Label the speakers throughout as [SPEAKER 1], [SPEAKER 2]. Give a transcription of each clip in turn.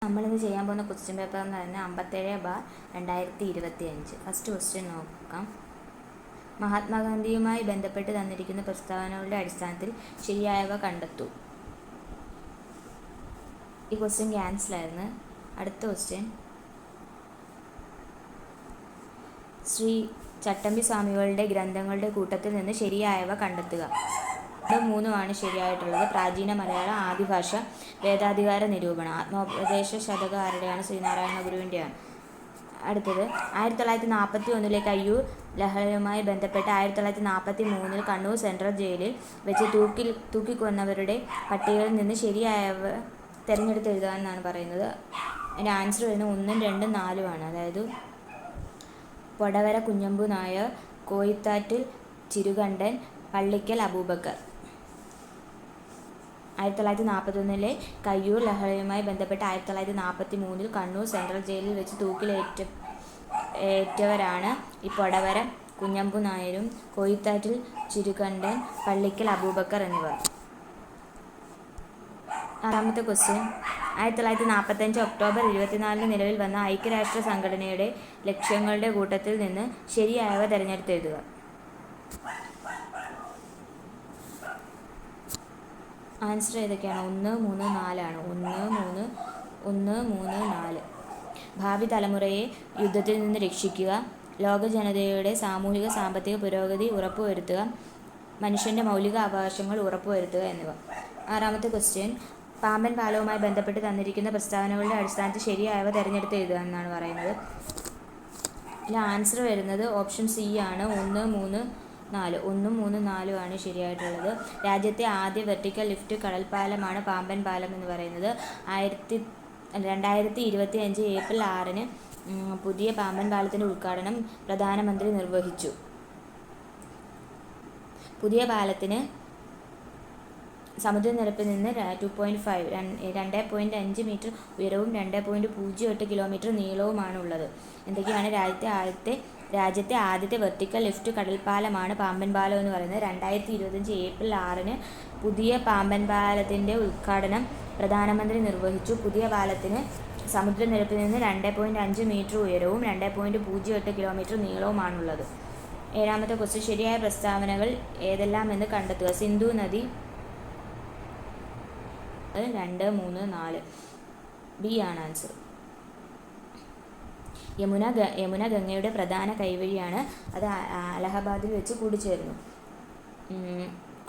[SPEAKER 1] നമ്മളിന്ന് ചെയ്യാൻ പോകുന്ന ക്വസ്റ്റ്യൻ പേപ്പർ എന്ന് പറയുന്നത് 57/2025. ഫസ്റ്റ് ക്വസ്റ്റ്യൻ നോക്കാം. മഹാത്മാഗാന്ധിയുമായി ബന്ധപ്പെട്ട് തന്നിരിക്കുന്ന പ്രസ്താവനകളുടെ അടിസ്ഥാനത്തിൽ ശരിയായവ കണ്ടെത്തൂ. ഈ ക്വസ്റ്റ്യൻ ക്യാൻസലായിരുന്നു. അടുത്ത ക്വസ്റ്റ്യൻ, ശ്രീ ചട്ടമ്പി സ്വാമികളുടെ ഗ്രന്ഥങ്ങളുടെ കൂട്ടത്തിൽ നിന്ന് ശരിയായവ കണ്ടെത്തുക. 3 ശരിയായിട്ടുള്ളത്. പ്രാചീന മലയാളം, ആദിഭാഷ, വേദാധികാര നിരൂപണം. ആത്മോപദേശ ശതകം ആരുടെയാണ്? ശ്രീനാരായണ ഗുരുവിൻ്റെയാണ്. അടുത്തത്, 1941 കയ്യൂർ ലഹളയുമായി ബന്ധപ്പെട്ട് 1943 കണ്ണൂർ സെൻട്രൽ ജയിലിൽ വെച്ച് തൂക്കിക്കൊന്നവരുടെ പട്ടികയിൽ നിന്ന് ശരിയായവ തിരഞ്ഞെടുത്ത് എഴുതുക എന്നാണ് പറയുന്നത്. അതിൻ്റെ ആൻസർ വരുന്നത് 1, 2, 4 അതായത് പൊടവര കുഞ്ഞമ്പു നായർ, കോയിത്താറ്റിൽ ചിരുകണ്ഠൻ, പള്ളിക്കൽ അബൂബക്കർ. 1941 കയ്യൂർ ലഹളയുമായി ബന്ധപ്പെട്ട് 1943 കണ്ണൂർ സെൻട്രൽ ജയിലിൽ വെച്ച് തൂക്കിലേറ്റവരാണ് ഈ പൊടവര കുഞ്ഞമ്പു നായരും കോയിത്താറ്റിൽ ചിരുകണ്ഠൻ, പള്ളിക്കൽ അബൂബക്കർ എന്നിവർ. 6ാമത്തെ ക്വസ്റ്റ്യൻ, 1945 ഒക്ടോബർ 24 നിലവിൽ വന്ന ഐക്യരാഷ്ട്ര സംഘടനയുടെ ലക്ഷ്യങ്ങളുടെ കൂട്ടത്തിൽ നിന്ന് ശരിയായവ തിരഞ്ഞെടുത്തെഴുതുക. ആൻസർ ഏതൊക്കെയാണ്? 1, 3, 4 1, 3, 4. ഭാവി തലമുറയെ യുദ്ധത്തിൽ നിന്ന് രക്ഷിക്കുക, ലോക ജനതയുടെ സാമൂഹിക സാമ്പത്തിക പുരോഗതി ഉറപ്പുവരുത്തുക, മനുഷ്യൻ്റെ മൗലിക അവകാശങ്ങൾ ഉറപ്പുവരുത്തുക എന്നിവ. 6ാമത്തെ ക്വസ്റ്റ്യൻ, പാമ്പൻ പാലവുമായി ബന്ധപ്പെട്ട് തന്നിരിക്കുന്ന പ്രസ്താവനകളുടെ അടിസ്ഥാനത്തിൽ ശരിയായവ തിരഞ്ഞെടുത്ത് എഴുതുക എന്നാണ് പറയുന്നത്. ഇതിൽ ആൻസർ വരുന്നത് ഓപ്ഷൻ സി ആണ്. 1, 3, 4 1, 3, 4 ശരിയായിട്ടുള്ളത്. രാജ്യത്തെ ആദ്യ വെർട്ടിക്കൽ ലിഫ്റ്റ് കടൽപ്പാലമാണ് പാമ്പൻ പാലം എന്ന് പറയുന്നത്. 2025 ഏപ്രിൽ 6 പുതിയ പാമ്പൻ പാലത്തിൻ്റെ ഉദ്ഘാടനം പ്രധാനമന്ത്രി നിർവഹിച്ചു. പുതിയ പാലത്തിന് സമുദ്രനിരപ്പിൽ നിന്ന് 2.5 മീറ്റർ ഉയരവും 2.08 കിലോമീറ്റർ നീളവുമാണ് ഉള്ളത്. എന്തൊക്കെയാണ്? രാജ്യത്തെ ആദ്യത്തെ വെർട്ടിക്കൽ ലിഫ്റ്റ് കടൽപ്പാലമാണ് പാമ്പൻ പാലം എന്ന് പറയുന്നത്. 2025 ഏപ്രിൽ 6 പുതിയ പാമ്പൻ പാലത്തിൻ്റെ ഉദ്ഘാടനം പ്രധാനമന്ത്രി നിർവഹിച്ചു. പുതിയ പാലത്തിന് സമുദ്രനിരപ്പിൽ നിന്ന് 2.5 മീറ്റർ ഉയരവും 2.08 കിലോമീറ്റർ നീളവുമാണുള്ളത്. 7ാമത്തെ ക്വസ്റ്റ്യൻ, ശരിയായ പ്രസ്താവനകൾ ഏതെല്ലാം എന്ന് കണ്ടെത്തുക. സിന്ധു നദി 2, 3, 4 ബി ആണ് ആൻസർ. യമുന ഗംഗയുടെ പ്രധാന കൈവഴിയാണ്. അത് അലഹബാദിൽ വെച്ച് കൂടിച്ചേർന്നു.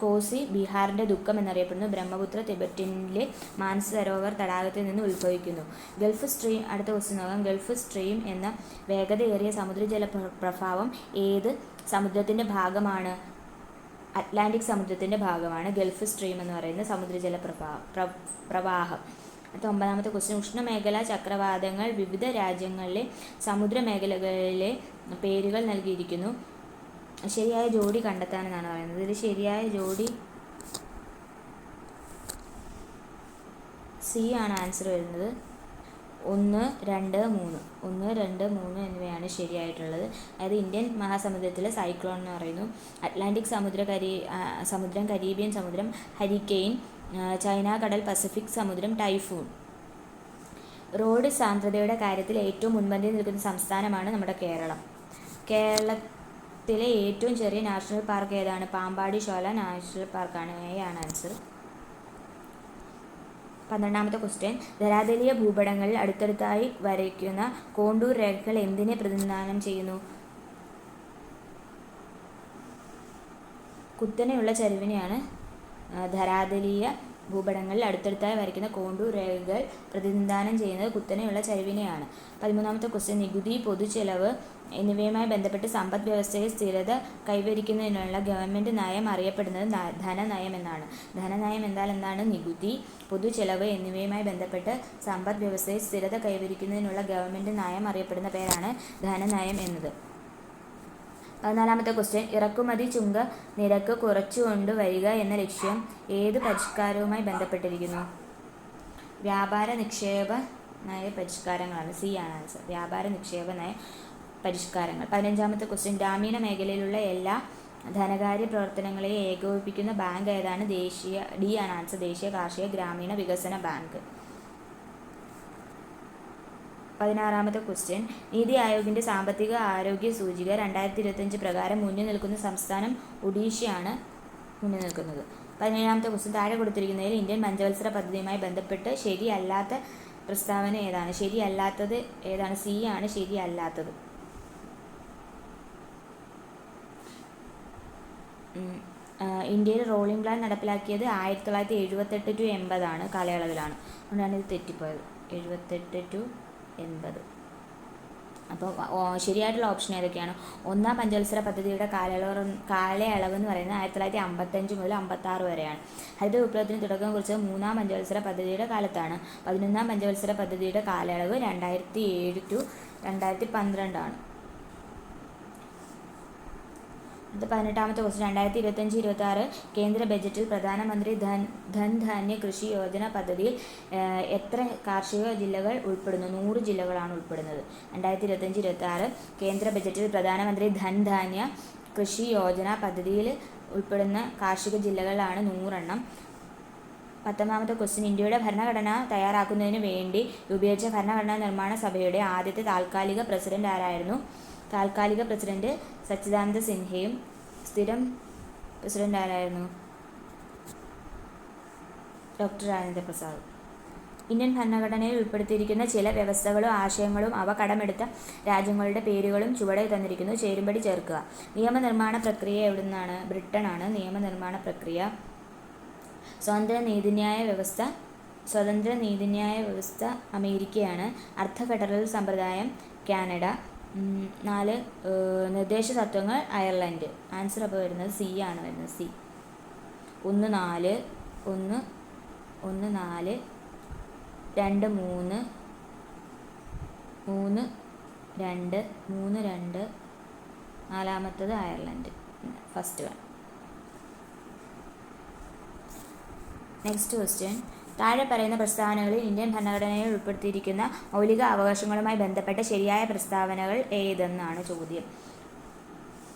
[SPEAKER 1] കോസി ബീഹാറിൻ്റെ ദുഃഖം എന്നറിയപ്പെടുന്നു. ബ്രഹ്മപുത്ര ടിബറ്റിലെ മാനസരോവർ തടാകത്തിൽ നിന്ന് ഉത്ഭവിക്കുന്നു. Gulf stream. അടുത്ത ക്വസ്റ്റ്യൻ നോക്കാം. ഗൾഫ് സ്ട്രീം എന്ന വേഗതയേറിയ സമുദ്രജല പ്രഭാവം ഏത് സമുദ്രത്തിൻ്റെ ഭാഗമാണ്? അറ്റ്ലാന്റിക് സമുദ്രത്തിൻ്റെ ഭാഗമാണ് ഗൾഫ് സ്ട്രീം എന്ന് പറയുന്ന സമുദ്രജല പ്രവാഹം. അടുത്ത 9ാമത്തെ ക്വസ്റ്റ്യൻ, ഉഷ്ണമേഖലാ ചക്രവാതങ്ങൾ വിവിധ രാജ്യങ്ങളിലെ സമുദ്രമേഖലകളിലെ പേരുകൾ നൽകിയിരിക്കുന്നു. ശരിയായ ജോഡി കണ്ടെത്താനെന്നാണ് പറയുന്നത്. ഇതിൽ ശരിയായ ജോഡി സി ആണ് ആൻസർ വരുന്നത്. 1, 2, 3 എന്നിവയാണ് ശരിയായിട്ടുള്ളത്. അതായത് ഇന്ത്യൻ മഹാസമുദ്രത്തിലെ സൈക്ലോൺ എന്ന് പറയുന്നു. അറ്റ്ലാന്റിക് സമുദ്രം, കരീബിയൻ സമുദ്രം ഹരിക്കെയിൻ, ചൈന കടൽ, പസഫിക് സമുദ്രം ടൈഫൂൺ. റോഡ് സാന്ദ്രതയുടെ കാര്യത്തിൽ ഏറ്റവും മുൻപന്തിയിൽ നിൽക്കുന്ന സംസ്ഥാനമാണ് നമ്മുടെ കേരളം. കേരളത്തിലെ ഏറ്റവും ചെറിയ നാഷണൽ പാർക്ക് ഏതാണ്? പാമ്പാടി ഷോല നാഷണൽ പാർക്കാണ്. എ ആണ് ആൻസർ. 12ാമത്തെ ക്വസ്റ്റ്യൻ, ധരാതലീയ ഭൂപടങ്ങളിൽ അടുത്തടുത്തായി വരയ്ക്കുന്ന കോണ്ടൂർ രേഖകൾ എന്തിനെ പ്രതിനിധാനം ചെയ്യുന്നു? കുത്തനെയുള്ള ചരിവിനെയാണ് ധരാതലീയ ഭൂപടങ്ങളിൽ അടുത്തടുത്തായി വരയ്ക്കുന്ന കോണ്ടൂർ രേഖകൾ പ്രതിനിധാനം ചെയ്യുന്നത് കുത്തനെയുള്ള ചരിവിനെയാണ്. 13ാമത്തെ ക്വസ്റ്റ്യൻ, നികുതി, പൊതുചെലവ് എന്നിവയുമായി ബന്ധപ്പെട്ട് സമ്പദ് വ്യവസ്ഥയിൽ സ്ഥിരത കൈവരിക്കുന്നതിനുള്ള ഗവൺമെൻറ് നയം അറിയപ്പെടുന്നത് ധനനയം എന്നാണ്. ധനനയം എന്നാൽ എന്താണ്? നികുതി, പൊതുചെലവ് എന്നിവയുമായി ബന്ധപ്പെട്ട് സമ്പദ് വ്യവസ്ഥയിൽ സ്ഥിരത കൈവരിക്കുന്നതിനുള്ള ഗവൺമെൻറ് നയം അറിയപ്പെടുന്ന പേരാണ് ധനനയം എന്നത്. 14ാമത്തെ ക്വസ്റ്റ്യൻ, ഇറക്കുമതി ചുങ്ക നിരക്ക് കുറച്ചുകൊണ്ടുവരിക എന്ന ലക്ഷ്യം ഏത് പരിഷ്കാരവുമായി ബന്ധപ്പെട്ടിരിക്കുന്നു? വ്യാപാര നിക്ഷേപ നയ പരിഷ്കാരങ്ങളാണ്. സി ആണ് ആൻസർ. വ്യാപാര നിക്ഷേപ നയ പരിഷ്കാരങ്ങൾ. 15ാമത്തെ ക്വസ്റ്റ്യൻ, ഗ്രാമീണ മേഖലയിലുള്ള എല്ലാ ധനകാര്യ പ്രവർത്തനങ്ങളെയും ഏകോപിപ്പിക്കുന്ന ബാങ്ക് ഏതാണ്? ഡി ആണ് ആൻസർ. ദേശീയ കാർഷിക ഗ്രാമീണ വികസന ബാങ്ക്. 16-ാമത്തെ ക്വസ്റ്റ്യൻ. നീതി ആയോഗിൻ്റെ സാമ്പത്തിക ആരോഗ്യ സൂചിക 2025 പ്രകാരം മുന്നിൽ നിൽക്കുന്ന സംസ്ഥാനം ഒഡീഷയാണ് മുന്നിൽ നിൽക്കുന്നത്. 17-ാമത്തെ ക്വസ്റ്റ്യൻ. താഴെ കൊടുത്തിരിക്കുന്നതിൽ ഇന്ത്യൻ പഞ്ചവത്സര പദ്ധതിയുമായി ബന്ധപ്പെട്ട് ശരിയല്ലാത്ത പ്രസ്താവന ഏതാണ്? ശരിയല്ലാത്തത് ഏതാണ്? സി ആണ് ശരിയല്ലാത്തത്. ഇന്ത്യയിൽ റോളിംഗ് പ്ലാൻ നടപ്പിലാക്കിയത് 1978 to 80 കാലയളവിലാണ്. അതുകൊണ്ടാണ് ഇത് തെറ്റിപ്പോയത്. 78 to 80. അപ്പോൾ ശരിയായിട്ടുള്ള ഓപ്ഷൻ ഏതൊക്കെയാണ്? ഒന്നാം പഞ്ചവത്സര പദ്ധതിയുടെ കാലയളവ് എന്ന് പറയുന്നത് 1955 മുതൽ 56 വരെയാണ്. ഹരിത വിപ്ലവത്തിന് തുടക്കം കുറിച്ചത് 3-ാം പഞ്ചവത്സര പദ്ധതിയുടെ കാലത്താണ്. 11-ാം പഞ്ചവത്സര പദ്ധതിയുടെ കാലയളവ് 2007 to 2012 ആണ്. 18-ാമത്തെ ക്വസ്റ്റ്യൻ. 2025-26 കേന്ദ്ര ബജറ്റിൽ പ്രധാനമന്ത്രി ധൻധാന്യ കൃഷി യോജന പദ്ധതിയിൽ എത്ര കാർഷിക ജില്ലകൾ ഉൾപ്പെടുന്നു? 100 ജില്ലകളാണ് ഉൾപ്പെടുന്നത്. 2025-26 കേന്ദ്ര ബജറ്റിൽ പ്രധാനമന്ത്രി ധൻധാന്യ കൃഷി യോജന പദ്ധതിയിൽ ഉൾപ്പെടുന്ന കാർഷിക ജില്ലകളാണ് 100 എണ്ണം. 19-ാമത്തെ ക്വസ്റ്റ്യൻ. ഇന്ത്യയുടെ ഭരണഘടന തയ്യാറാക്കുന്നതിന് വേണ്ടി രൂപീകരിച്ച ഭരണഘടനാ നിർമ്മാണ സഭയുടെ ആദ്യത്തെ താൽക്കാലിക പ്രസിഡന്റ് ആരായിരുന്നു? താൽക്കാലിക പ്രസിഡന്റ് സച്ചിദാനന്ദ സിൻഹയും സ്ഥിരം പ്രസിഡന്റ് ആരായിരുന്നു? ഡോക്ടർ രാജേന്ദ്ര പ്രസാദ്. ഇന്ത്യൻ ഭരണഘടനയിൽ ഉൾപ്പെടുത്തിയിരിക്കുന്ന ചില വ്യവസ്ഥകളും ആശയങ്ങളും അവ കടമെടുത്ത രാജ്യങ്ങളുടെ പേരുകളും ചുവടെ തന്നിരിക്കുന്നു. ചേരുംപടി ചേർക്കുക. നിയമനിർമ്മാണ പ്രക്രിയ എവിടെ നിന്നാണ്? ബ്രിട്ടൻ ആണ് നിയമനിർമ്മാണ പ്രക്രിയ. സ്വതന്ത്ര നീതിന്യായ വ്യവസ്ഥ അമേരിക്കയാണ്. അർദ്ധ ഫെഡറൽ സമ്പ്രദായം കാനഡ. 4 നിർദ്ദേശ തത്വങ്ങൾ അയർലൻഡ്. ആൻസർ അപ്പോൾ വരുന്നത് സി ആണ് വരുന്നത്. സി. 1, 4 1 1 4 2 3 3 2 3 2 4-ാമത്തത് Ireland. First one. Next question. താഴെ പറയുന്ന പ്രസ്താവനകളിൽ ഇന്ത്യൻ ഭരണഘടനയിൽ ഉൾപ്പെടുത്തിയിരിക്കുന്ന മൗലിക അവകാശങ്ങളുമായി ബന്ധപ്പെട്ട ശരിയായ പ്രസ്താവനകൾ ഏതെന്നാണ് ചോദ്യം.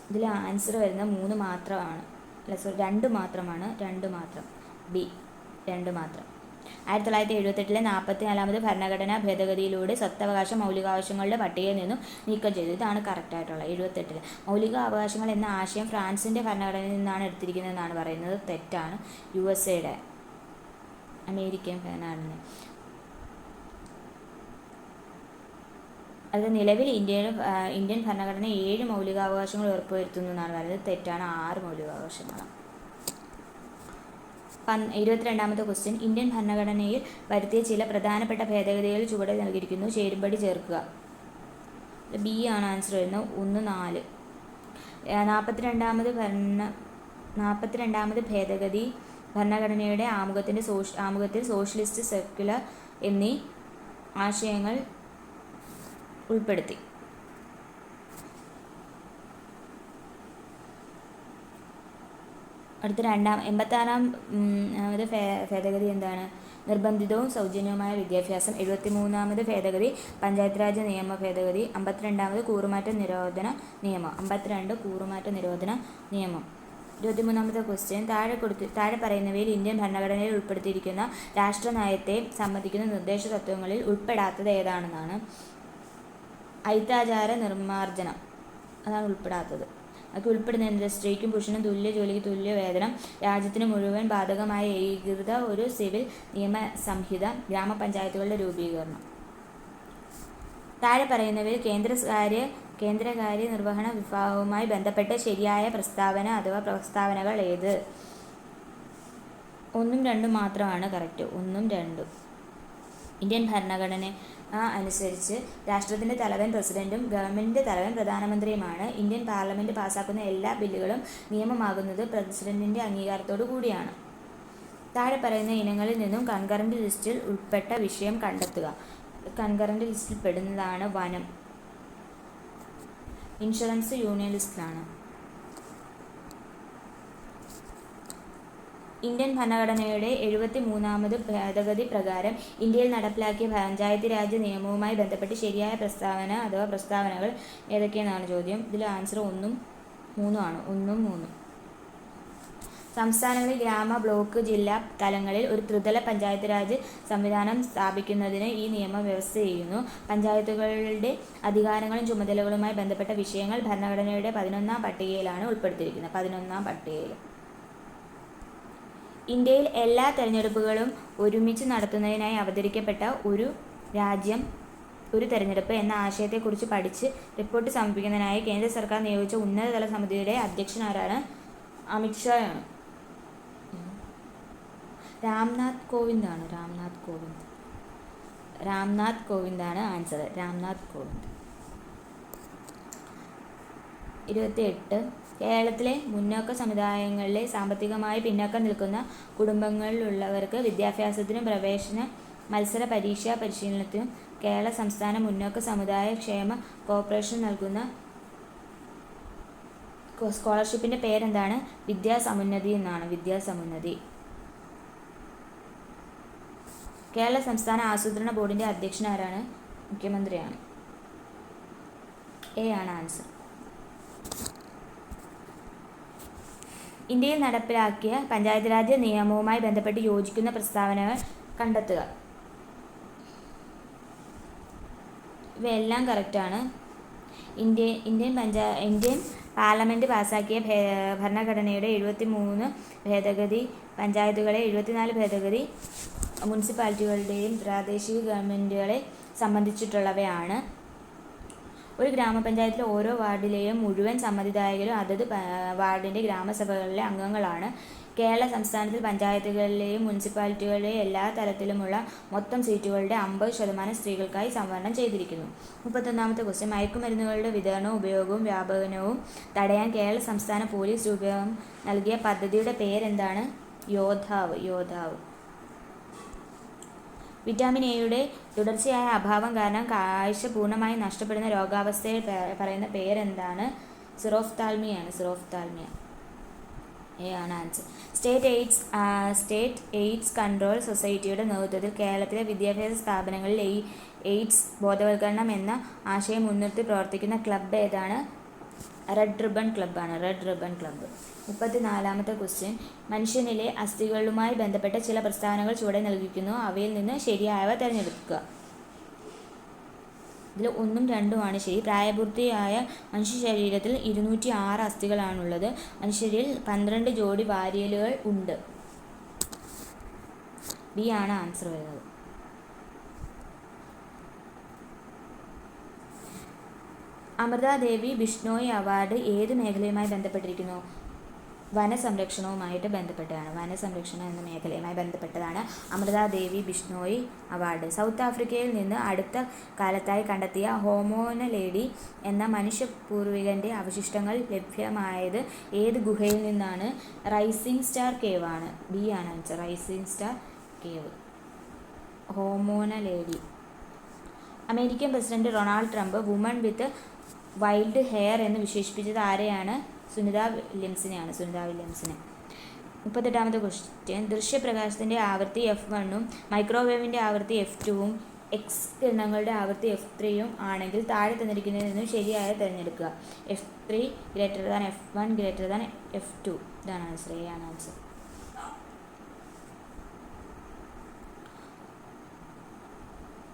[SPEAKER 1] ഇതിൽ ആൻസർ വരുന്നത് 3 മാത്രമാണ്. അല്ല സോറി 2 മാത്രമാണ്. 2 മാത്രം. ബി 2 മാത്രം. 1978 44-ാമത് ഭരണഘടനാ ഭേദഗതിയിലൂടെ സ്വത്തവകാശ മൗലികാവകാശങ്ങളുടെ പട്ടികയിൽ നിന്നും നീക്കം ചെയ്തു. ഇതാണ് കറക്റ്റായിട്ടുള്ള 78. മൗലികാവകാശങ്ങൾ എന്ന ആശയം ഫ്രാൻസിൻ്റെ ഭരണഘടനയിൽ നിന്നാണ് എടുത്തിരിക്കുന്നതെന്നാണ് പറയുന്നത്. തെറ്റാണ്. USA അമേരിക്കൻ ഭരണഘടന. അത് നിലവിൽ ഇന്ത്യൻ ഭരണഘടന 7 മൗലികാവകാശങ്ങൾ ഉറപ്പുവരുത്തുന്നു എന്നാണ് പറയുന്നത്. തെറ്റാണ്. 6 മൗലികാവകാശങ്ങളാണ്. 22-ാമത്തെ ക്വസ്റ്റ്യൻ. ഇന്ത്യൻ ഭരണഘടനയിൽ വരുത്തിയ ചില പ്രധാനപ്പെട്ട ഭേദഗതികൾ ചുവടെ നൽകിയിരിക്കുന്നു. ചേരുംപടി ചേർക്കുക. ബി ആണ് ആൻസർ വരുന്നത്. 1 4. 42-ാമത് ഭേദഗതി ഭരണഘടനയുടെ ആമുഖത്തിൽ സോഷ്യലിസ്റ്റ്, സെക്യുലർ എന്നീ ആശയങ്ങൾ ഉൾപ്പെടുത്തി. അടുത്ത 86-ാമത് ഭേദഗതി എന്താണ്? നിർബന്ധിതവും സൗജന്യവുമായ വിദ്യാഭ്യാസം. 73-ാമത് ഭേദഗതി പഞ്ചായത്ത് രാജ് നിയമ ഭേദഗതി. 52-ാമത് കൂറുമാറ്റ നിരോധന നിയമം. 52 കൂറുമാറ്റ നിരോധന നിയമം. 23-ാമത്തെ ക്വസ്റ്റ്യൻ. താഴെ പറയുന്നവയിൽ ഇന്ത്യൻ ഭരണഘടനയിൽ ഉൾപ്പെടുത്തിയിരിക്കുന്ന രാഷ്ട്രനയത്തെ സംബന്ധിക്കുന്ന നിർദ്ദേശ തത്വങ്ങളിൽ ഉൾപ്പെടാത്തത് ഏതാണെന്നാണ്? ഐത്താചാര നിർമ്മാർജ്ജനം. അതാണ് ഉൾപ്പെടാത്തത്. അതൊക്കെ ഉൾപ്പെടുന്നത് സ്ത്രീക്കും പുരുഷനും തുല്യ ജോലിക്ക് തുല്യ വേതനം, രാജ്യത്തിന് മുഴുവൻ ബാധകമായ ഏകീകൃത ഒരു സിവിൽ നിയമ സംഹിത, ഗ്രാമപഞ്ചായത്തുകളുടെ രൂപീകരണം. താഴെ പറയുന്നവയിൽ കേന്ദ്രകാര്യ നിർവഹണ വിഭാഗവുമായി ബന്ധപ്പെട്ട് ശരിയായ പ്രസ്താവന അഥവാ പ്രസ്താവനകൾ ഏത്? 1ഉം 2ഉം മാത്രമാണ് കറക്റ്റ്. 1ഉം 2ഉം. ഇന്ത്യൻ ഭരണഘടന അനുസരിച്ച് രാഷ്ട്രത്തിൻ്റെ തലവൻ പ്രസിഡന്റും ഗവൺമെൻറ്റിൻ്റെ തലവൻ പ്രധാനമന്ത്രിയുമാണ്. ഇന്ത്യൻ പാർലമെൻറ്റ് പാസ്സാക്കുന്ന എല്ലാ ബില്ലുകളും നിയമമാകുന്നത് പ്രസിഡന്റിൻ്റെ അംഗീകാരത്തോടു കൂടിയാണ്. താഴെ പറയുന്ന ഇനങ്ങളിൽ നിന്നും കൺകറന്റ് ലിസ്റ്റിൽ ഉൾപ്പെട്ട വിഷയം കണ്ടെത്തുക. കൺകറന്റ് ലിസ്റ്റിൽ പെടുന്നതാണ് വനം. Insurance union ലിസ്റ്റിലാണ്. ഇന്ത്യൻ ഭരണഘടനയുടെ 73-ാമത് ഭേദഗതി പ്രകാരം ഇന്ത്യയിൽ നടപ്പിലാക്കിയ പഞ്ചായത്ത് രാജ് നിയമവുമായി ബന്ധപ്പെട്ട് ശരിയായ പ്രസ്താവന അഥവാ പ്രസ്താവനകൾ ഏതൊക്കെയെന്നാണ് ചോദ്യം. ഇതിൽ ആൻസർ 1ഉം 3ഉം ആണ്. 1ഉം 3ഉം. സംസ്ഥാനങ്ങളിൽ ഗ്രാമ, ബ്ലോക്ക്, ജില്ലാ തലങ്ങളിൽ ഒരു ത്രിതല പഞ്ചായത്ത് രാജ് സംവിധാനം സ്ഥാപിക്കുന്നതിന് ഈ നിയമം വ്യവസ്ഥ ചെയ്യുന്നു. പഞ്ചായത്തുകളുടെ അധികാരങ്ങളും ചുമതലകളുമായി ബന്ധപ്പെട്ട വിഷയങ്ങൾ ഭരണഘടനയുടെ 11-ാം പട്ടികയിലാണ് ഉൾപ്പെടുത്തിയിരിക്കുന്നത്. 11-ാം പട്ടികയിൽ. ഇന്ത്യയിൽ എല്ലാ തെരഞ്ഞെടുപ്പുകളും ഒരുമിച്ച് നടത്തുന്നതിനായി അവതരിക്കപ്പെട്ട ഒരു രാജ്യം ഒരു തെരഞ്ഞെടുപ്പ് എന്ന ആശയത്തെക്കുറിച്ച് പഠിച്ച് റിപ്പോർട്ട് സമർപ്പിക്കുന്നതിനായി കേന്ദ്ര സർക്കാർ നിയോഗിച്ച ഉന്നതതല സമിതിയുടെ അധ്യക്ഷൻ ആരാണ്? അമിത് ഷാ ആണ്. രാംനാഥ് കോവിന്ദാണ്. രാംനാഥ് കോവിന്ദാണ് ആൻസർ. രാംനാഥ് കോവിന്ദ്. 28. കേരളത്തിലെ മുന്നോക്ക സമുദായങ്ങളിലെ സാമ്പത്തികമായി പിന്നോക്കം നിൽക്കുന്ന കുടുംബങ്ങളിലുള്ളവർക്ക് വിദ്യാഭ്യാസത്തിനും പ്രവേശന മത്സര പരീക്ഷാ പരിശീലനത്തിനും കേരള സംസ്ഥാന മുന്നോക്ക സമുദായ ക്ഷേമ കോർപ്പറേഷൻ നൽകുന്ന സ്കോളർഷിപ്പിൻ്റെ പേരെന്താണ്? വിദ്യാസമുന്നതി എന്നാണ്. വിദ്യാസമുന്നതി. കേരള സംസ്ഥാന ആസൂത്രണ ബോർഡിൻ്റെ അധ്യക്ഷൻ ആരാണ്? മുഖ്യമന്ത്രിയാണ്. എ ആണ് ആൻസർ. ഇന്ത്യയിൽ നടപ്പിലാക്കിയ പഞ്ചായത്ത് രാജ് നിയമവുമായി ബന്ധപ്പെട്ട് യോജിക്കുന്ന പ്രസ്താവനകൾ കണ്ടെത്തുക. ഇവയെല്ലാം കറക്റ്റാണ്. ഇന്ത്യൻ പാർലമെൻറ്റ് പാസാക്കിയ ഭരണഘടനയുടെ 73 ഭേദഗതി പഞ്ചായത്തുകളെ 74 ഭേദഗതി മുനിസിപ്പാലിറ്റികളുടെയും പ്രാദേശിക ഗവൺമെൻറ്റുകളെ സംബന്ധിച്ചിട്ടുള്ളവയാണ്. ഒരു ഗ്രാമപഞ്ചായത്തിലെ ഓരോ വാർഡിലെയും മുഴുവൻ സമ്മതിദായകരും അതത് വാർഡിൻ്റെ ഗ്രാമസഭകളിലെ അംഗങ്ങളാണ്. കേരള സംസ്ഥാനത്തിൽ പഞ്ചായത്തുകളിലെയും മുനിസിപ്പാലിറ്റികളിലെയും എല്ലാ തലത്തിലുമുള്ള മൊത്തം സീറ്റുകളുടെ 50% സ്ത്രീകൾക്കായി സംവരണം ചെയ്തിരിക്കുന്നു. 31-ാമത്തെ ക്വസ്റ്റ്യൻ. മയക്കുമരുന്നുകളുടെ വിതരണവും ഉപയോഗവും വ്യാപനവും തടയാൻ കേരള സംസ്ഥാന പോലീസ് രൂപം നൽകിയ പദ്ധതിയുടെ പേരെന്താണ്? യോദ്ധാവ്. വിറ്റാമിൻ എയുടെ തുടർച്ചയായ അഭാവം കാരണം കാഴ്ച പൂർണ്ണമായി നഷ്ടപ്പെടുന്ന രോഗാവസ്ഥയെ പറയുന്ന പേരെന്താണ്? സിറോഫ്താൽമിയ. എ ആണ് ആൻസർ. സ്റ്റേറ്റ് എയ്ഡ്സ് കൺട്രോൾ സൊസൈറ്റിയുടെ നേതൃത്വത്തിൽ കേരളത്തിലെ വിദ്യാഭ്യാസ സ്ഥാപനങ്ങളിൽ എയ്ഡ്സ് ബോധവൽക്കരണം എന്ന ആശയം മുൻനിർത്തി പ്രവർത്തിക്കുന്ന ക്ലബ്ബ് ഏതാണ്? റെഡ് റിബൺ ക്ലബ്ബാണ്. 34-ാമത്തെ ക്വസ്റ്റ്യൻ. മനുഷ്യനിലെ അസ്ഥികളുമായി ബന്ധപ്പെട്ട ചില പ്രസ്താവനകൾ ചുവടെ നൽകിയിരിക്കുന്നു. അവയിൽ നിന്ന് ശരിയായവ തിരഞ്ഞെടുക്കുക. ഇതിൽ 1ഉം 2ഉമാണ് ശരി. പ്രായപൂർത്തിയായ മനുഷ്യ ശരീരത്തിൽ 206 അസ്ഥികളാണുള്ളത്. മനുഷ്യരിൽ 12 ജോഡി വാരിയലുകൾ ഉണ്ട്. ബി ആണ് ആൻസർ വരുന്നത്. അമൃത ദേവി ബിഷ്ണോയ് അവാർഡ് ഏത് മേഖലയുമായി ബന്ധപ്പെട്ടിരിക്കുന്നു? വനസംരക്ഷണവുമായിട്ട് ബന്ധപ്പെട്ടതാണ്. വനസംരക്ഷണം എന്ന മേഖലയുമായി ബന്ധപ്പെട്ടതാണ് അമൃത ദേവി ബിഷ്ണോയ് അവാർഡ്. സൗത്ത് ആഫ്രിക്കയിൽ നിന്ന് അടുത്ത കാലത്തായി കണ്ടെത്തിയ ഹോമോനലേഡി എന്ന മനുഷ്യപൂർവികൻ്റെ അവശിഷ്ടങ്ങൾ ലഭ്യമായത് ഏത് ഗുഹയിൽ നിന്നാണ്? റൈസിംഗ് സ്റ്റാർ കേവ് ആണ്. ബി ആണ് answer. Rising star cave. Homo naledi. American president Donald Trump woman with wild hair എന്ന് വിശേഷിപ്പിച്ചത് ആരെയാണ്? സുനിത വില്യംസിനെയാണ്. 38-ാമത്തെ ക്വസ്റ്റ്യൻ. ദൃശ്യപ്രകാശത്തിൻ്റെ ആവൃത്തി F1-ഉം മൈക്രോവേവിൻ്റെ ആവൃത്തി F2-ഉം എക്സ് കിരണങ്ങളുടെ ആവൃത്തി F3-യും ആണെങ്കിൽ താഴെ തന്നിരിക്കുന്നതിൽ നിന്നും ശരിയായ തിരഞ്ഞെടുക്കുക. F3 > F1 > F2. ഇതാണ് ആൻസർ. എ ആണ് ആൻസർ.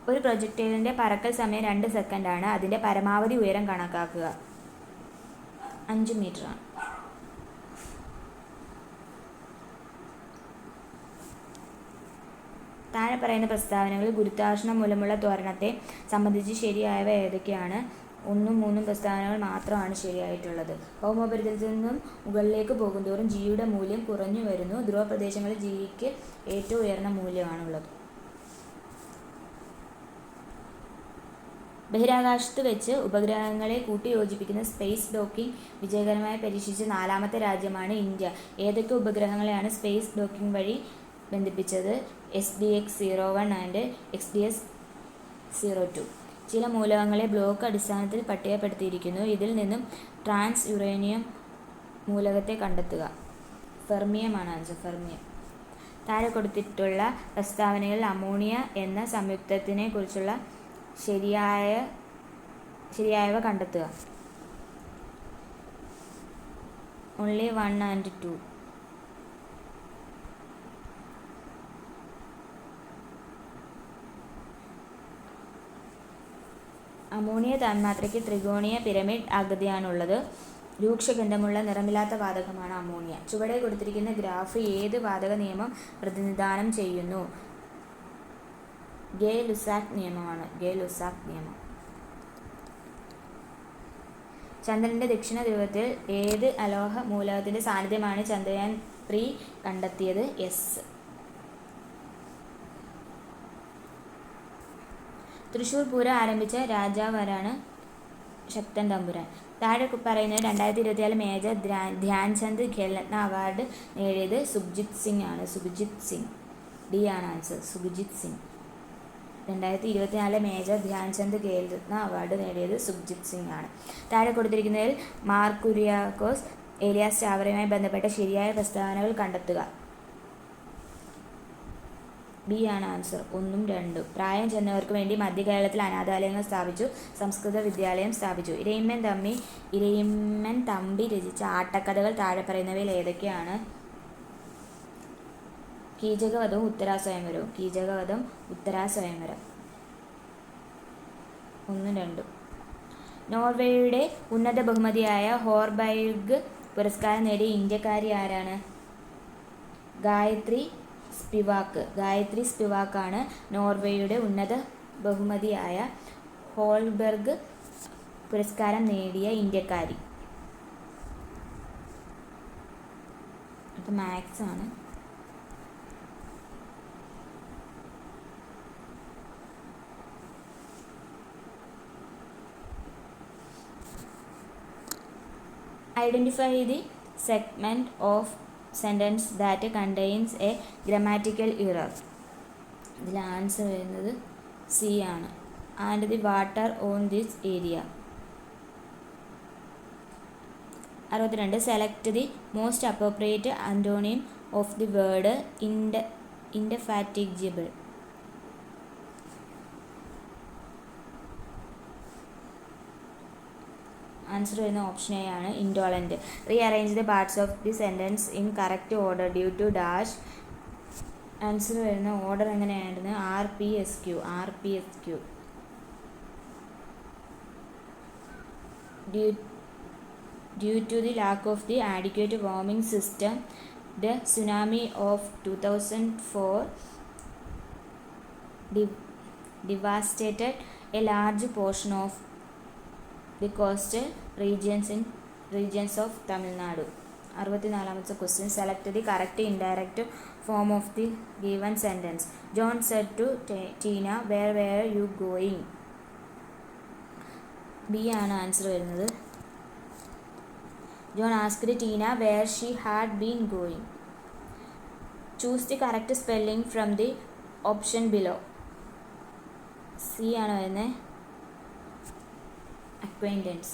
[SPEAKER 1] ഒരു പ്രൊജക്ടൈലിൻ്റെ പറക്കൽ സമയം 2 സെക്കൻഡാണ്. അതിൻ്റെ പരമാവധി ഉയരം കണക്കാക്കുക. 5 മീറ്ററാണ്. താഴെ പറയുന്ന പ്രസ്താവനകളിൽ ഗുരുത്വാകർഷണം മൂലമുള്ള ത്വരണത്തെ സംബന്ധിച്ച് ശരിയായവ ഏതൊക്കെയാണ്? 1ഉം 3ഉം പ്രസ്താവനകൾ മാത്രമാണ് ശരിയായിട്ടുള്ളത്. ഭൗമോപരിതലത്തിൽ നിന്നും മുകളിലേക്ക് പോകുന്തോറും ജിയുടെ മൂല്യം കുറഞ്ഞു വരുന്നു. ധ്രുവപ്രദേശങ്ങളിൽ ജിക്ക് ഏറ്റവും ഉയർന്ന മൂല്യമാണുള്ളത്. ബഹിരാകാശത്ത് വെച്ച് ഉപഗ്രഹങ്ങളെ കൂട്ടിയോജിപ്പിക്കുന്ന സ്പേസ് ഡോക്കിംഗ് വിജയകരമായി പരീക്ഷിച്ച 4ാമത്തെ രാജ്യമാണ് ഇന്ത്യ. ഏതൊക്കെ ഉപഗ്രഹങ്ങളെയാണ് സ്പേസ് ഡോക്കിംഗ് വഴി ബന്ധിപ്പിച്ചത്? SDX-01 and XDS-02. ചില മൂലകങ്ങളെ ബ്ലോക്ക് അടിസ്ഥാനത്തിൽ പട്ടികപ്പെടുത്തിയിരിക്കുന്നു. ഇതിൽ നിന്നും ട്രാൻസ് യുറേനിയം മൂലകത്തെ കണ്ടെത്തുക. ഫെർമിയമാണ് ആൻസർ. ഫെർമിയം. താഴെ കൊടുത്തിട്ടുള്ള പ്രസ്താവനകളിൽ അമോണിയ എന്ന സംയുക്തത്തിനെ കുറിച്ചുള്ള ശരിയായവ കണ്ടെത്തുക. Only 1 and 2. അമോണിയ തന്മാത്രയ്ക്ക് ത്രികോണീയ പിരമിഡ് ആകൃതിയാണുള്ളത്. രൂക്ഷഗന്ധമുള്ള നിറമില്ലാത്ത വാതകമാണ് അമോണിയ. ചുവടെ കൊടുത്തിരിക്കുന്ന ഗ്രാഫ് ഏത് വാതക നിയമം പ്രതിനിധാനം ചെയ്യുന്നു? ഗേ-ലുസാക്ക് നിയമമാണ്. ഗേ-ലുസാക്ക് നിയമം. ചന്ദ്രന്റെ ദക്ഷിണ ധ്രുവത്തിൽ ഏത് അലോഹ മൂലകത്തിന്റെ സാന്നിധ്യമാണ് ചന്ദ്രയാൻ 3 കണ്ടെത്തിയത്? എസ്. തൃശ്ശൂർ പൂരം ആരംഭിച്ച രാജാവാരാണ്? ശക്തൻ തമ്പുരാൻ. താഴെ പറയുന്നത് 2024 മേജർ ധ്യാൻചന്ദ് ഖേൽരത്ന അവാർഡ് നേടിയത് സുഖ്ജിത് സിംഗ് ആണ്. സുഖ്ജിത് സിംഗ്. ഡി ആണ് answer. Sukhjit Singh. 2024 major Dhyan Chand Khel Ratna award നേടിയത് സുഖ്ജിത് സിംഗ് ആണ്. താഴെ കൊടുത്തിരിക്കുന്നതിൽ മാർ കുര്യാക്കോസ് ഏലിയാസ് ചാവറയുമായി ബന്ധപ്പെട്ട ശരിയായ പ്രസ്താവനകൾ കണ്ടെത്തുക. ബി ആണ് ആൻസർ. 1ഉം 2ഉം. പ്രായം ചെന്നവർക്ക് വേണ്ടി മധ്യകേരളത്തിൽ അനാഥാലയങ്ങൾ സ്ഥാപിച്ചു. സംസ്കൃത വിദ്യാലയം സ്ഥാപിച്ചു. ഇരയിമ്മൻ തമ്പി രചിച്ച ആട്ടക്കഥകൾ താഴെ പറയുന്നവയിൽ ഏതൊക്കെയാണ്? കീചകവധവും ഉത്തരാസ്വയംവരവും. കീചകവധം, ഉത്തരാസ്വയംവരം. 1ഉം 2ഉം. നോർവേയുടെ ഉന്നത ബഹുമതിയായ ഹോർബൈഗ് പുരസ്കാരം നേടിയ ഇന്ത്യക്കാരി ആരാണ്? ഗായത്രി സ്പിവാക്ക്. ഗായത്രി സ്പിവാക്കാണ് നോർവേയുടെ ഉന്നത ബഹുമതിയായ ഹോൾബർഗ് പുരസ്കാരം നേടിയ ഇന്ത്യക്കാരി. അത് മാത്സ് ആണ്. Identify the segment of sentence that contains a grammatical error. ഇതിൽ ആൻസർ വരുന്നത് സി ആണ്. And the water on this area. 62. Select the most appropriate antonym of the word indefatigable. Answer വരുന്ന ഓപ്ഷൻ എ ആണ്. Indolent. Rearrange the parts of the sentence in correct order due to dash. Answer വരുന്ന order എങ്ങനെയായിരുന്നു? RPSQ. RPSQ. Due to the lack of the adequate warming system, the tsunami of 2004 devastated a large portion of the coastal regions of Tamil Nadu. 64ാമത്തെ question. Select the correct indirect form of the given sentence. John said to Tina, where were you going. B ആണ് answer വരുന്നത്. John asked Tina where she had been going. Choose the correct spelling from the option below. C ആണ് വരുന്നത്. Acquaintance.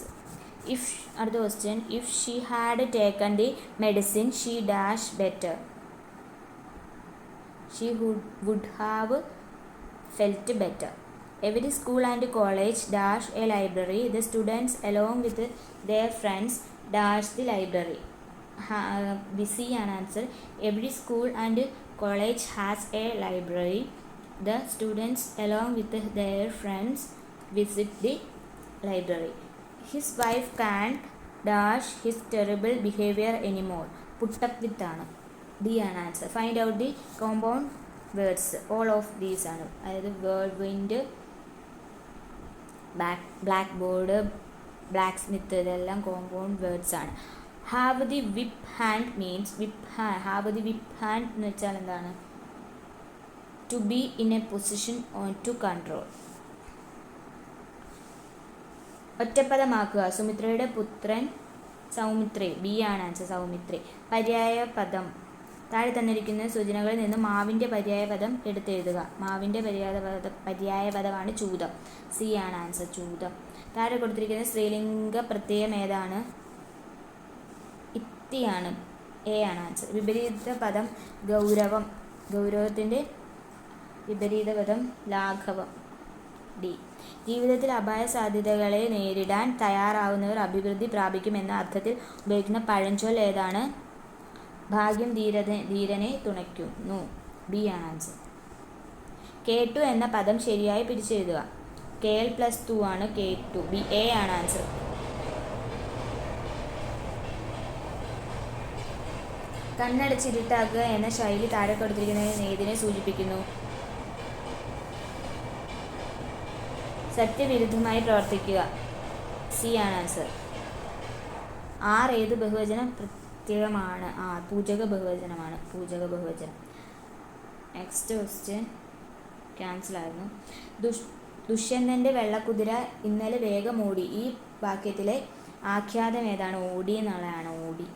[SPEAKER 1] അടുത്ത question. If she had taken the medicine she dash better. She would have felt better. Every school and college dash a library. The students along with their friends dash the library. C ആണ് answer. Every school and college has a library. The students along with their friends visit the library. His wife can't dash his terrible behavior anymore. Put up with ആണ്. D ആണ് answer. Find out the compound words. All of these ആണ്. അതായത് world, black board, black smith, ഇതെല്ലാം compound words ആണ്. Have the whip hand means have the whip hand എന്ന് വെച്ചാൽ എന്താണ്? To be in a position to control. ഒറ്റപ്പദമാക്കുക. സുമിത്രയുടെ പുത്രൻ സൗമിത്രേ. ബി ആണ് ആൻസർ. സൗമിത്രേ. പര്യായ പദം. താഴെ തന്നിരിക്കുന്ന സൂചനകളിൽ നിന്ന് മാവിൻ്റെ പര്യായ പദം എടുത്തെഴുതുക. മാവിൻ്റെ പര്യായ പദമാണ് ചൂതം. സി ആണ് ആൻസർ. ചൂതം. താഴെ കൊടുത്തിരിക്കുന്ന സ്ത്രീലിംഗ പ്രത്യയം ഏതാണ്? ഇത്തിയാണ്. എ ആണ് ആൻസർ. വിപരീത പദം ഗൗരവം. ഗൗരവത്തിൻ്റെ വിപരീത പദം ലാഘവം. ഡി. ജീവിതത്തിൽ അപായ സാധ്യതകളെ നേരിടാൻ തയ്യാറാവുന്നവർ അഭിവൃദ്ധി പ്രാപിക്കുമെന്ന അർത്ഥത്തിൽ ഉപയോഗിക്കുന്ന പഴഞ്ചൊല്ല് ഏതാണ്? ഭാഗ്യം ധീരനെ തുണയ്ക്കുന്നു. ബി ആണ് ആൻസർ. കേട്ടു എന്ന പദം ശരിയായി പിരിച്ചെഴുതുക. KL+2 ആണ് K2. A ആണ് ആൻസർ. കണ്ണടച്ചിരുട്ടാക്കുക എന്ന ശൈലി താഴെ കൊടുത്തിരിക്കുന്നതിന് ഏതിനെ സൂചിപ്പിക്കുന്നു? സത്യവിരുദ്ധമായി പ്രവർത്തിക്കുക. C ആണ് ആൻസർ. R ഏത് ബഹുവചന പ്രത്യയമാണ്? പൂജക ബഹുവചനമാണ്. പൂജക ബഹുവചനം. നെക്സ്റ്റ് ക്വസ്റ്റ്യൻ ക്യാൻസൽ ആയിരുന്നു. ദുഷ്യന്തൻ്റെ വെള്ളക്കുതിര ഇന്നലെ വേഗം ഓടി. ഈ വാക്യത്തിലെ ആഖ്യാതം ഏതാണ്? ഓടി എന്നുള്ളതാണ്. ഓടി.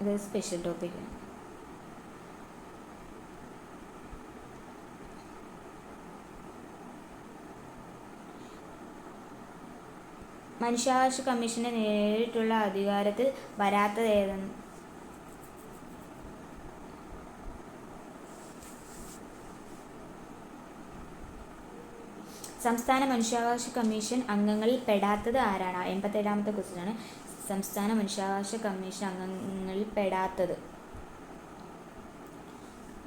[SPEAKER 1] ഇത് സ്പെഷ്യൽ ടോപ്പിക്കാണ്. മനുഷ്യാവകാശ കമ്മീഷന്റെ നേരിട്ടുള്ള അധികാരത്തിൽ വരാത്തത് ഏതെന്ന്? സംസ്ഥാന മനുഷ്യാവകാശ കമ്മീഷൻ അംഗങ്ങളിൽ പെടാത്തത് ആരാണ്? 87ാമത്തെ ക്വസ്റ്റ്യനാണ്. സംസ്ഥാന മനുഷ്യാവകാശ കമ്മീഷൻ അംഗങ്ങളിൽ പെടാത്തത്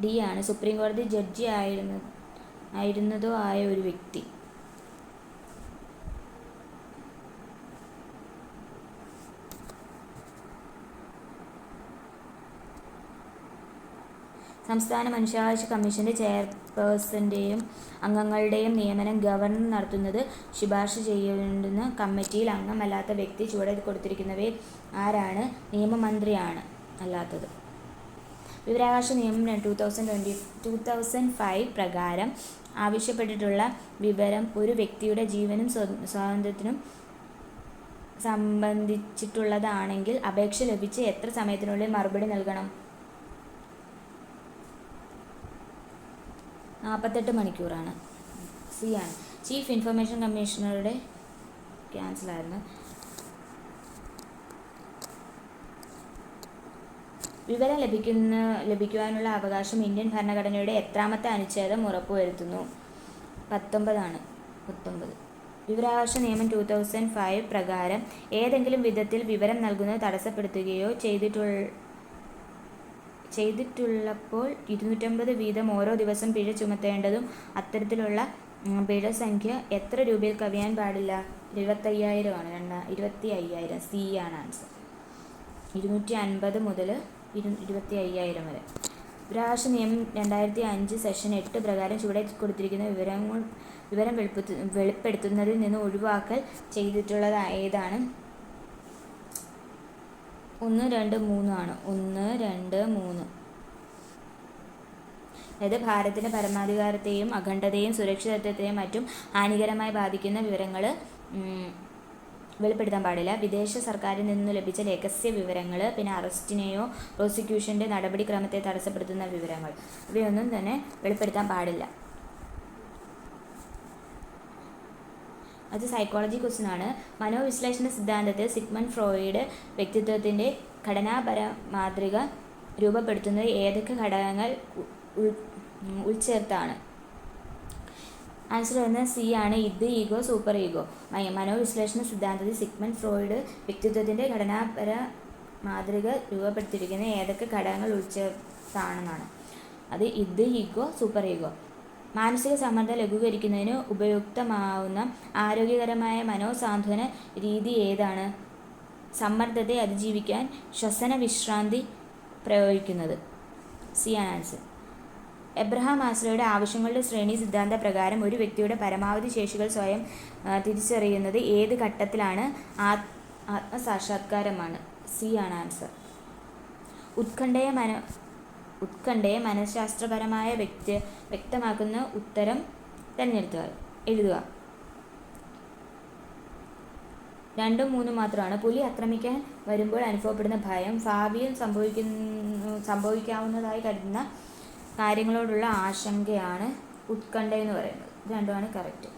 [SPEAKER 1] D ആണ്. സുപ്രീം കോടതി ജഡ്ജി ആയിരുന്നതോ ആയ ഒരു വ്യക്തി. സംസ്ഥാന മനുഷ്യാവകാശ കമ്മീഷന്റെ ചെയർപേഴ്സന്റെയും അംഗങ്ങളുടെയും നിയമനം ഗവർണർ നടത്തുന്നത്. ശുപാർശ ചെയ്യേണ്ടുന്ന കമ്മിറ്റിയിൽ അംഗമല്ലാത്ത വ്യക്തി. ചുവടെ കൊടുത്തിരിക്കുന്നവയിൽ ആരാണ്? നിയമമന്ത്രിയാണ് അല്ലാത്തത്. വിവരാവകാശ നിയമം 2005 പ്രകാരം ആവശ്യപ്പെട്ടിട്ടുള്ള വിവരം ഒരു വ്യക്തിയുടെ ജീവനും സ്വാതന്ത്ര്യത്തിനും സംബന്ധിച്ചിട്ടുള്ളതാണെങ്കിൽ അപേക്ഷ ലഭിച്ച് എത്ര സമയത്തിനുള്ളിൽ മറുപടി നൽകണം? 48 മണിക്കൂറാണ്. C ആണ്. ചീഫ് ഇൻഫർമേഷൻ കമ്മീഷണറുടെ ക്യാൻസൽ ആയിരുന്നു. വിവരം ലഭിക്കുവാനുള്ള അവകാശം ഇന്ത്യൻ ഭരണഘടനയുടെ എത്രാമത്തെ അനുച്ഛേദം ഉറപ്പുവരുത്തുന്നു? 19 ആണ്. 19. വിവരാവകാശ നിയമം 2005 പ്രകാരം ഏതെങ്കിലും വിധത്തിൽ വിവരം നൽകുന്നത് തടസ്സപ്പെടുത്തുകയോ ചെയ്തിട്ടുള്ളപ്പോൾ 250 വീതം ഓരോ ദിവസം പിഴ ചുമത്തേണ്ടതും. അത്തരത്തിലുള്ള പിഴ സംഖ്യ എത്ര രൂപയിൽ കവിയാൻ പാടില്ല? 25,000 ആണ്. 25,000. C ആണ് ആൻസർ. 250 മുതൽ 25,000 വരെ. വിവരാവകാശ നിയമം 2005 സെക്ഷൻ 8 പ്രകാരം ചുവടെ കൊടുത്തിരിക്കുന്ന വിവരം വെളിപ്പെടുത്തുന്നതിൽ നിന്ന് ഒഴിവാക്കൽ ചെയ്തിട്ടുള്ളത് ഏതാണ്? 1, 2, 3 ആണ്. 1, 2, 3. അതായത് ഭാരതത്തിന്റെ പരമാധികാരത്തെയും അഖണ്ഡതയെയും സുരക്ഷിതത്വത്തെയും മറ്റും ഹാനികരമായി ബാധിക്കുന്ന വിവരങ്ങൾ വെളിപ്പെടുത്താൻ പാടില്ല. വിദേശ സർക്കാരിൽ നിന്ന് ലഭിച്ച രഹസ്യ വിവരങ്ങൾ, പിന്നെ അറസ്റ്റിനെയോ പ്രോസിക്യൂഷന്റെ നടപടിക്രമത്തെ തടസ്സപ്പെടുത്തുന്ന വിവരങ്ങൾ, ഇവയൊന്നും തന്നെ വെളിപ്പെടുത്താൻ പാടില്ല. അത് സൈക്കോളജി ക്വസ്റ്റ്യൻ ആണ്. മനോവിശ്ലേഷണ സിദ്ധാന്തത്തിൽ സിഗ്മണ്ട് ഫ്രോയിഡ് വ്യക്തിത്വത്തിന്റെ ഘടനാപര മാതൃക രൂപപ്പെടുത്തുന്നത് ഏതൊക്കെ ഘടകങ്ങൾ ഉൾച്ചേർത്താണ്? ആൻസർ വരുന്നത് C ആണ്. ഇത്, ഈഗോ, സൂപ്പർ ഈഗോ. മനോവിശ്ലേഷണ സിദ്ധാന്തത്തിൽ സിഗ്മണ്ട് ഫ്രോയിഡ് വ്യക്തിത്വത്തിന്റെ ഘടനാപര മാതൃക രൂപപ്പെടുത്തിയിരിക്കുന്ന ഏതൊക്കെ ഘടകങ്ങൾ ഉൾച്ചേർത്താണെന്നാണ്. അത് ഇത്, ഈഗോ, സൂപ്പർ ഈഗോ. മാനസിക സമ്മർദ്ദം ലഘൂകരിക്കുന്നതിന് ഉപയുക്തമാവുന്ന ആരോഗ്യകരമായ മനോസാന്ത്വന രീതി ഏതാണ്? സമ്മർദ്ദത്തെ അതിജീവിക്കാൻ ശ്വസന വിശ്രാന്തി പ്രയോഗിക്കുന്നത്. C ആണ് ആൻസർ. എബ്രഹാം മാസ്ലോയുടെ ആവശ്യങ്ങളുടെ ശ്രേണി സിദ്ധാന്ത പ്രകാരം ഒരു വ്യക്തിയുടെ പരമാവധി ശേഷികൾ സ്വയം തിരിച്ചറിയുന്നത് ഏത് ഘട്ടത്തിലാണ്? ആത്മസാക്ഷാത്കാരമാണ്. C ആണ് ആൻസർ. ഉത്കണ്ഠയെ മനഃശാസ്ത്രപരമായ വ്യക്തമാക്കുന്ന ഉത്തരം എഴുതുക. 2, 3 മാത്രമാണ്. പുലി ആക്രമിക്കാൻ വരുമ്പോൾ അനുഭവപ്പെടുന്ന ഭയം, ഭാവിയിൽ സംഭവിക്കാവുന്നതായി കരുതുന്ന കാര്യങ്ങളോടുള്ള ആശങ്കയാണ് ഉത്കണ്ഠ എന്ന് പറയുന്നത്. ഇത് രണ്ടുമാണ് കറക്റ്റ്.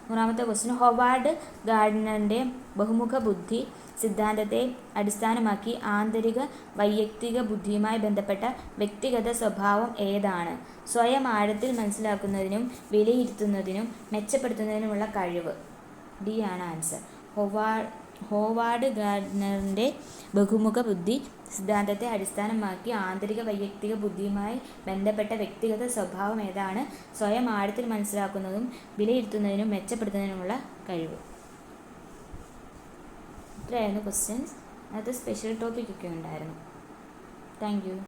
[SPEAKER 1] 3ാമത്തെ ക്വസ്റ്റ്യൻ. ഹൊവാർഡ് ഗാർഡനറിന്റെ ബഹുമുഖ ബുദ്ധി സിദ്ധാന്തത്തെ അടിസ്ഥാനമാക്കി ആന്തരിക വൈയക്തിക ബുദ്ധിയുമായി ബന്ധപ്പെട്ട വ്യക്തിഗത സ്വഭാവം ഏതാണ്? സ്വയം ആഴത്തിൽ മനസ്സിലാക്കുന്നതിനും വിലയിരുത്തുന്നതിനും മെച്ചപ്പെടുത്തുന്നതിനുമുള്ള കഴിവ്. D ആണ് ആൻസർ. ഹോവാർഡ് ഗാർഡനറിന്റെ ബഹുമുഖ ബുദ്ധി സിദ്ധാന്തത്തെ അടിസ്ഥാനമാക്കി ആന്തരിക വൈയക്തിക ബുദ്ധിയുമായി ബന്ധപ്പെട്ട വ്യക്തിഗത സ്വഭാവം ഏതാണ്? സ്വയം ആഴത്തിൽ മനസ്സിലാക്കുന്നതും വിലയിരുത്തുന്നതിനും മെച്ചപ്പെടുത്തുന്നതിനുമുള്ള കഴിവ്. ഇത്രയായിരുന്നു ക്വസ്റ്റ്യൻസ്. അത് സ്പെഷ്യൽ ടോപ്പിക്കൊക്കെ ഉണ്ടായിരുന്നു. Thank you.